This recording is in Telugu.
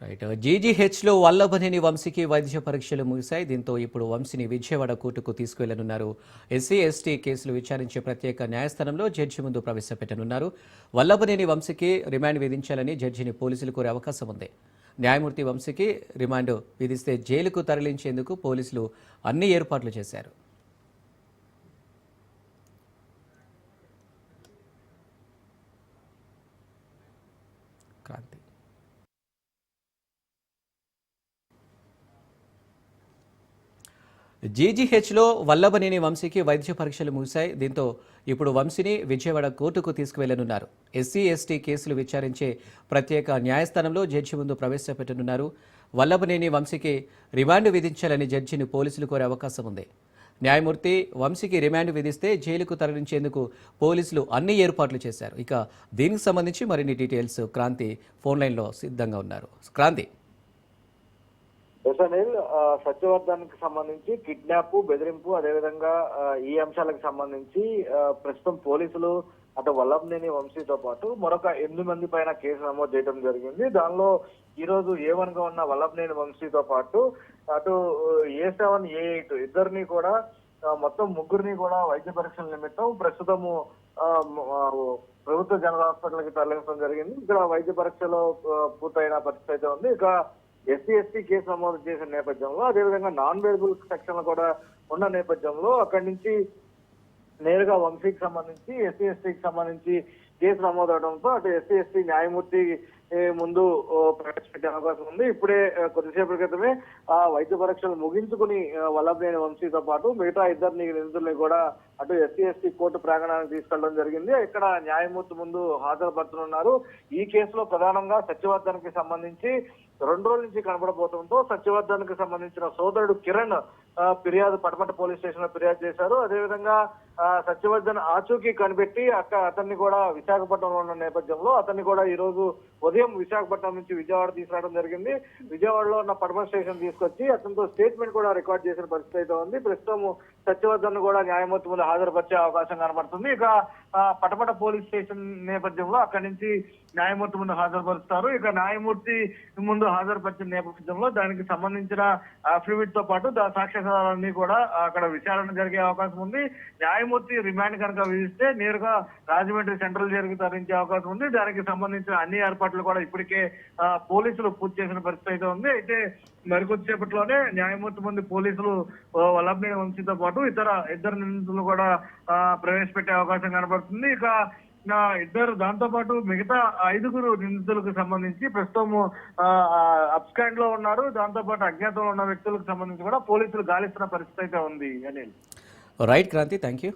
రైట్. జీజీహెచ్లో వల్లభనేని వంశీకి వైద్య పరీక్షలు ముగిశాయి. దీంతో ఇప్పుడు వంశీని విజయవాడ కోర్టుకు తీసుకువెళ్లనున్నారు. ఎస్సీ ఎస్టీ కేసులు విచారించే ప్రత్యేక న్యాయస్థానంలో జడ్జి ముందు ప్రవేశపెట్టనున్నారు. వల్లభనేని వంశీకి రిమాండ్ విధించాలని జడ్జిని పోలీసులు కోరే అవకాశం ఉంది. న్యాయమూర్తి వంశీకి రిమాండ్ విధిస్తే జైలుకు తరలించేందుకు పోలీసులు అన్ని ఏర్పాట్లు చేశారు. క్రాంతి. జీజీహెచ్లో వల్లభనేని వంశీకి వైద్య పరీక్షలు ముగిశాయి. దీంతో ఇప్పుడు వంశీని విజయవాడ కోర్టుకు తీసుకువెళ్లనున్నారు. ఎస్సీ ఎస్టీ కేసులు విచారించే ప్రత్యేక న్యాయస్థానంలో జడ్జి ముందు ప్రవేశపెట్టనున్నారు. వల్లభనేని వంశీకి రిమాండ్ విధించాలని జడ్జిని పోలీసులు కోరే అవకాశం ఉంది. న్యాయమూర్తి వంశీకి రిమాండ్ విధిస్తే జైలుకు తరలించేందుకు పోలీసులు అన్ని ఏర్పాట్లు చేశారు. ఇక దీనికి సంబంధించి మరిన్ని డీటెయిల్స్ క్రాంతి ఫోన్ లైన్లో సిద్ధంగా ఉన్నారు. క్రాంతి. ఎస్ఎన్ఎల్ సత్యవర్ధన్కి సంబంధించి కిడ్నాప్, బెదిరింపు, అదేవిధంగా ఈ అంశాలకు సంబంధించి ప్రస్తుతం పోలీసులు అటు వల్లభనేని వంశీతో పాటు మరొక 8 మంది పైన కేసు నమోదు చేయడం జరిగింది. దానిలో ఈ రోజు A1 గా ఉన్న వల్లభనేని వంశీతో పాటు అటు A7, A8 ఇద్దరిని కూడా మొత్తం ముగ్గురిని కూడా వైద్య పరీక్షల నిమిత్తం ప్రస్తుతము ప్రభుత్వ జనరల్ హాస్పిటల్ కి తరలించడం జరిగింది. ఇక్కడ వైద్య పరీక్షలో పూర్తయిన పరిస్థితి అయితే ఉంది. ఇక ఎస్సీ ఎస్టీ కేసు నమోదు చేసిన నేపథ్యంలో, అదేవిధంగా నాన్ వేరియబుల్ సెక్షన్ కూడా ఉన్న నేపథ్యంలో అక్కడి నుంచి నేరుగా వంశీకి సంబంధించి ఎస్సీ ఎస్టీకి సంబంధించి కేసు నమోదు అవడంతో అటు ఎస్సీ ఎస్టీ న్యాయమూర్తి ముందు ప్రవేశపెట్టే అవకాశం ఉంది. ఇప్పుడే కొద్దిసేపటి క్రితమే ఆ వైద్య పరీక్షలు ముగించుకుని వల్లభనేని వంశీతో పాటు మిగతా ఇద్దరిని నిందితుల్ని కూడా అటు ఎస్సీ ఎస్టీ కోర్టు ప్రాంగణానికి తీసుకెళ్లడం జరిగింది. ఇక్కడ న్యాయమూర్తి ముందు హాజరుపరచనున్నారు. ఈ కేసులో ప్రధానంగా సత్యవర్ధన్ కి సంబంధించి 2 రోజుల నుంచి కనబడబోతుందో సత్యవర్ధన్ కి సంబంధించిన సోదరుడు కిరణ్ ఫిర్యాదు పటమట పోలీస్ స్టేషన్ లో ఫిర్యాదు చేశారు. అదేవిధంగా సత్యవర్ధన్ ఆచూకీ కనిపెట్టి అతన్ని కూడా విశాఖపట్నంలో ఉన్న నేపథ్యంలో అతన్ని కూడా ఈ రోజు ఉదయం విశాఖపట్నం నుంచి విజయవాడ తీసుకురావడం జరిగింది. విజయవాడలో ఉన్న పటమట స్టేషన్ తీసుకొచ్చి అతనితో స్టేట్మెంట్ కూడా రికార్డ్ చేసిన పరిస్థితి అయితే ఉంది. ప్రస్తుతం సత్యవర్ధన్ కూడా న్యాయమూర్తి ముందు హాజరుపరిచే అవకాశం కనబడుతుంది. ఇక పటమట పోలీస్ స్టేషన్ నేపథ్యంలో అక్కడి నుంచి న్యాయమూర్తి ముందు హాజరుపరుస్తారు. ఇక న్యాయమూర్తి ముందు హాజరుపరిచిన నేపథ్యంలో దానికి సంబంధించిన అఫిడవిట్ తో పాటు సాక్ష్యాధారాలన్నీ కూడా అక్కడ విచారణ జరిగే అవకాశం ఉంది. న్యాయమూర్తి రిమాండ్ కనుక విధిస్తే నేరుగా రాజమండ్రి సెంట్రల్ జైలుకి తరలించే అవకాశం ఉంది. దానికి సంబంధించిన అన్ని ఏర్పాట్లు కూడా ఇప్పటికే పోలీసులు పూర్తి చేసిన పరిస్థితి అయితే ఉంది. అయితే మరికొద్దిసేపట్లోనే న్యాయమూర్తి ముందు పోలీసులు వల్లభనేని వంశీతో పాటు ఇద్దరు నిందితులు కూడా ప్రవేశపెట్టే అవకాశం కనబడుతుంది. ఇక దాంతో పాటు మిగతా 5గురు నిందితులకు సంబంధించి ప్రస్తుతం అబ్స్కాండ్ లో ఉన్నారు. దాంతో పాటు అజ్ఞాతంలో ఉన్న వ్యక్తులకు సంబంధించి కూడా పోలీసులు గాలిస్తున్న పరిస్థితి అయితే ఉంది. Anil. Right Kranthi, thank you.